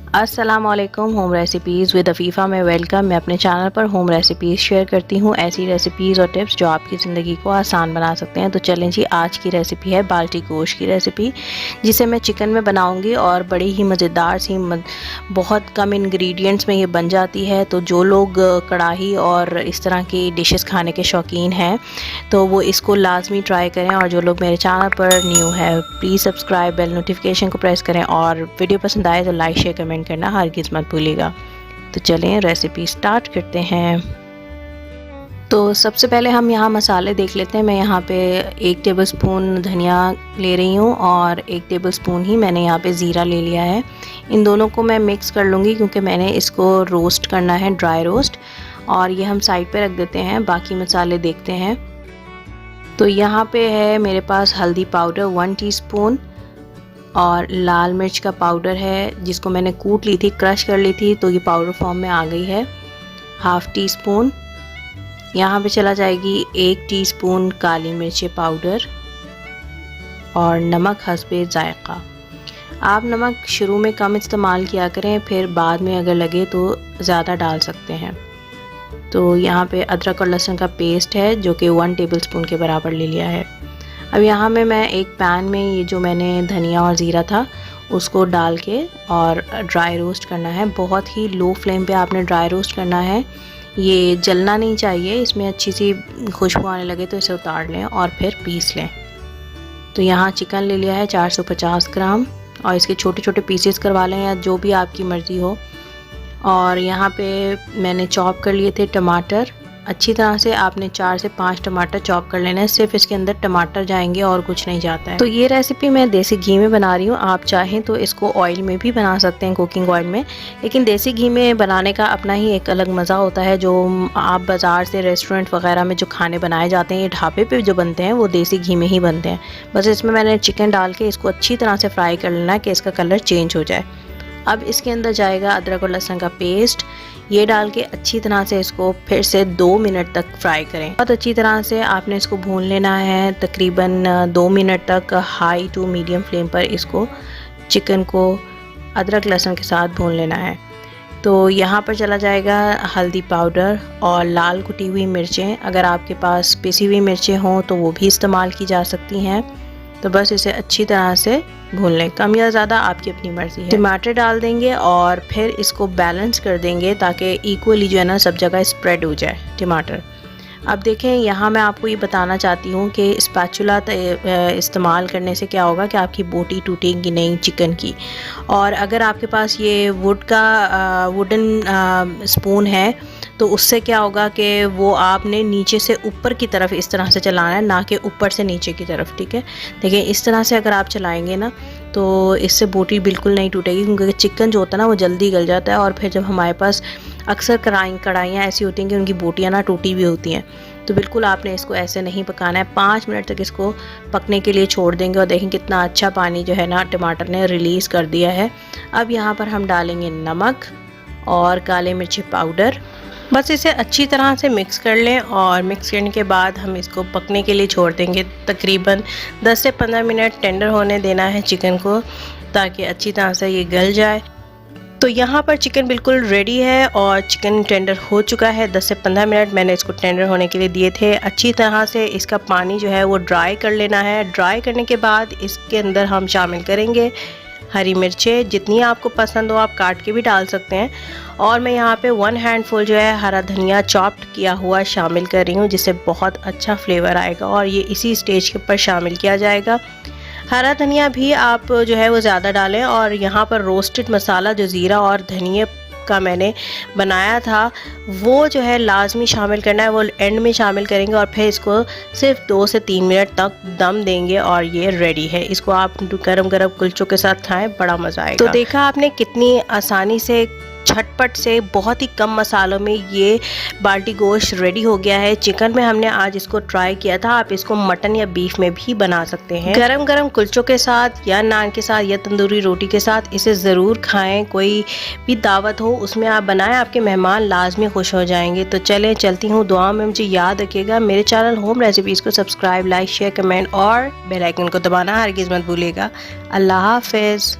अस्सलामुअलैकुम। Home recipes with अफ़ीफ़ा में welcome. मैं अपने चैनल पर होम रेसिपीज़ शेयर करती हूँ, ऐसी रेसिपीज़ और टिप्स जो आपकी ज़िंदगी को आसान बना सकते हैं। तो चलें जी, आज की रेसिपी है बाल्टी गोश्त की रेसिपी, जिसे मैं चिकन में बनाऊँगी और बड़ी ही मज़ेदार सी बहुत कम इंग्रेडिएंट्स में ये बन जाती है। तो जो लोग कढ़ाई और इस तरह की डिशेस खाने के शौकीन हैं तो वो इसको लाजमी ट्राई करें, और जो लोग मेरे चैनल पर न्यू है प्लीज़ सब्सक्राइब, बेल नोटिफिकेशन को प्रेस करें, और वीडियो पसंद आए तो लाइक शेयर कमेंट करना हरगिज़ मत भूलिएगा। तो चलें रेसिपी स्टार्ट करते हैं। तो सबसे पहले हम यहाँ मसाले देख लेते हैं। मैं यहाँ पे 1 टेबलस्पून धनिया ले रही हूँ और 1 टेबलस्पून ही मैंने यहाँ पे ज़ीरा ले लिया है। इन दोनों को मैं मिक्स कर लूँगी क्योंकि मैंने इसको रोस्ट करना है, ड्राई रोस्ट। और ये हम साइड पे रख देते हैं, बाकी मसाले देखते हैं। तो यहाँ पे है मेरे पास हल्दी पाउडर 1 टीस्पून, और लाल मिर्च का पाउडर है जिसको मैंने कूट ली थी, क्रश कर ली थी, तो ये पाउडर फॉर्म में आ गई है, 1/2 टीस्पून। यहाँ पे चला जाएगी 1 टीस्पून काली मिर्च पाउडर, और नमक हस्बे ज़ायक़ा। आप नमक शुरू में कम इस्तेमाल किया करें, फिर बाद में अगर लगे तो ज़्यादा डाल सकते हैं। तो यहाँ पे अदरक और लहसुन का पेस्ट है जो कि 1 टेबलस्पून के बराबर ले लिया है। अब यहाँ में मैं एक पैन में ये जो मैंने धनिया और ज़ीरा था उसको डाल के और ड्राई रोस्ट करना है। बहुत ही लो फ्लेम पे आपने ड्राई रोस्ट करना है, ये जलना नहीं चाहिए। इसमें अच्छी सी खुशबू आने लगे तो इसे उतार लें और फिर पीस लें। तो यहाँ चिकन ले लिया है 450 ग्राम, और इसके छोटे छोटे पीसेस करवा लें या जो भी आपकी मर्ज़ी हो। और यहाँ पे मैंने चॉप कर लिए थे टमाटर। अच्छी तरह से आपने 4 से 5 टमाटर चॉप कर लेना है, सिर्फ इसके अंदर टमाटर जाएंगे और कुछ नहीं जाता है। तो ये रेसिपी मैं देसी घी में बना रही हूँ, आप चाहें तो इसको ऑयल में भी बना सकते हैं, कुकिंग ऑयल में, लेकिन देसी घी में बनाने का अपना ही एक अलग मज़ा होता है। जो आप बाज़ार से रेस्टोरेंट वगैरह में जो खाने बनाए जाते हैं, ये ढाबे पर जो बनते हैं वो देसी घी में ही बनते हैं। बस इसमें मैंने चिकन डाल के इसको अच्छी तरह से फ्राई कर लेना है कि इसका कलर चेंज हो जाए। अब इसके अंदर जाएगा अदरक और लहसुन का पेस्ट, ये डाल के अच्छी तरह से इसको फिर से 2 मिनट तक फ्राई करें। बहुत अच्छी तरह से आपने इसको भून लेना है, तकरीबन 2 मिनट तक हाई टू मीडियम फ्लेम पर इसको चिकन को अदरक लहसुन के साथ भून लेना है। तो यहाँ पर चला जाएगा हल्दी पाउडर और लाल कुटी हुई मिर्चें। अगर आपके पास पिसी हुई मिर्चें हों तो वो भी इस्तेमाल की जा सकती हैं। तो बस इसे अच्छी तरह से भून लें, कम या ज़्यादा आपकी अपनी मर्ज़ी है। टमाटर डाल देंगे और फिर इसको बैलेंस कर देंगे ताकि इक्वली जो है ना सब जगह स्प्रेड हो जाए टमाटर। अब देखें, यहाँ मैं आपको ये बताना चाहती हूँ कि स्पैचुला इस्तेमाल करने से क्या होगा कि आपकी बोटी टूटेगी नहीं चिकन की। और अगर आपके पास ये वुडन स्पून है तो उससे क्या होगा कि वो आपने नीचे से ऊपर की तरफ इस तरह से चलाना है, ना कि ऊपर से नीचे की तरफ, ठीक है। देखिए इस तरह से अगर आप चलाएंगे ना तो इससे बोटी बिल्कुल नहीं टूटेगी, क्योंकि चिकन जो होता है ना वो जल्दी गल जाता है। और फिर जब हमारे पास अक्सर कढ़ाइयाँ ऐसी होती हैं कि उनकी बोटियाँ ना टूटी हुई होती हैं, तो बिल्कुल आपने इसको ऐसे नहीं पकाना है। 5 मिनट तक इसको पकने के लिए छोड़ देंगे और देखें कितना अच्छा पानी जो है ना टमाटर ने रिलीज़ कर दिया है। अब यहाँ पर हम डालेंगे नमक और काले मिर्ची पाउडर। बस इसे अच्छी तरह से मिक्स कर लें, और मिक्स करने के बाद हम इसको पकने के लिए छोड़ देंगे। तकरीबन 10 से 15 मिनट टेंडर होने देना है चिकन को, ताकि अच्छी तरह से ये गल जाए। तो यहाँ पर चिकन बिल्कुल रेडी है और चिकन टेंडर हो चुका है। 10 से 15 मिनट मैंने इसको टेंडर होने के लिए दिए थे। अच्छी तरह से इसका पानी जो है वो ड्राई कर लेना है। ड्राई करने के बाद इसके अंदर हम शामिल करेंगे हरी मिर्चें, जितनी आपको पसंद हो आप काट के भी डाल सकते हैं। और मैं यहाँ पे 1 हैंडफुल जो है हरा धनिया चॉप्ड किया हुआ शामिल कर रही हूँ, जिससे बहुत अच्छा फ्लेवर आएगा, और ये इसी स्टेज के ऊपर शामिल किया जाएगा। हरा धनिया भी आप जो है वो ज़्यादा डालें। और यहाँ पर रोस्टेड मसाला जो ज़ीरा और धनिया का मैंने बनाया था वो जो है लाजमी शामिल करना है, वो एंड में शामिल करेंगे, और फिर इसको सिर्फ 2 से 3 मिनट तक दम देंगे और ये रेडी है। इसको आप गरम गरम कुलचों के साथ खाएं, बड़ा मज़ा आएगा। तो देखा आपने कितनी आसानी से, झटपट से, बहुत ही कम मसालों में ये बाल्टी गोश्त रेडी हो गया है। चिकन में हमने आज इसको ट्राई किया था, आप इसको मटन या बीफ में भी बना सकते हैं। गरम गरम कुलचों के साथ या नान के साथ या तंदूरी रोटी के साथ इसे ज़रूर खाएं। कोई भी दावत हो उसमें आप बनाएं, आपके मेहमान लाजमी खुश हो जाएंगे। तो चलें, चलती हूँ, दुआ में मुझे याद रखिएगा। मेरे चैनल होम रेसिपीज़ को सब्सक्राइब, लाइक, शेयर, कमेंट और बेल आइकन को दबाना हरगिज़ मत भूलिएगा। अल्लाह हाफ़िज़।